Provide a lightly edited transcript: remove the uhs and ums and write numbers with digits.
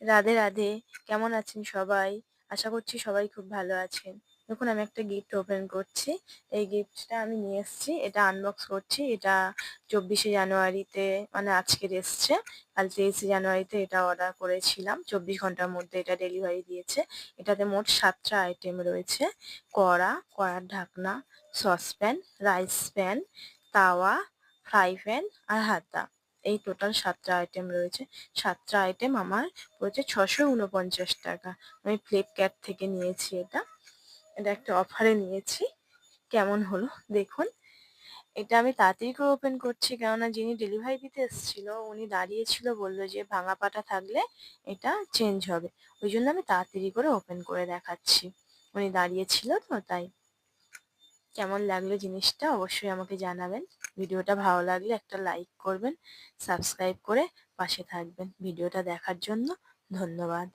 রাধে রাধে। কেমন আছেন সবাই? আশা করছি সবাই খুব ভালো আছেন। দেখুন আমি একটা গিফট ওপেন করছি। এই গিফটটা আমি নিয়ে এসেছি। এটা আনবক্স করছি। এটা 24শে জানুয়ারিতে মানে আজকের এসছে। কাল 23শে জানুয়ারিতে এটা অর্ডার করেছিলাম। 24 ঘন্টার মধ্যে এটা ডেলিভারি দিয়েছে। এটাতে মোট 7টা আইটেম রয়েছে। কড়ার ঢাকনা, সসপ্যান, রাইস প্যান, তাওয়া, ফ্রাই প্যান আর হাতা। এই টোটাল 7টা আইটেম রয়েছে। 7টা আইটেম আমার পড়েছে 649 টাকা। আমি ফ্লিপকার্ট থেকে নিয়েছি এটা। এটা একটা অফারে নিয়েছি। কেমন হলো দেখুন। এটা আমি তাড়াতাড়ি করে ওপেন করছি, কেননা যিনি ডেলিভারি দিতে এসেছিল উনি দাঁড়িয়েছিল, বললো যে ভাঙা পাটা থাকলে এটা চেঞ্জ হবে। ওই জন্য আমি তাড়াতাড়ি করে ওপেন করে দেখাচ্ছি। উনি দাঁড়িয়েছিল তো তাই। কেমন লাগলো জিনিসটা অবশ্যই আমাকে জানাবেন। ভিডিওটা ভালো লাগলে একটা লাইক করবেন, সাবস্ক্রাইব করে পাশে থাকবেন। ভিডিওটা দেখার জন্য ধন্যবাদ।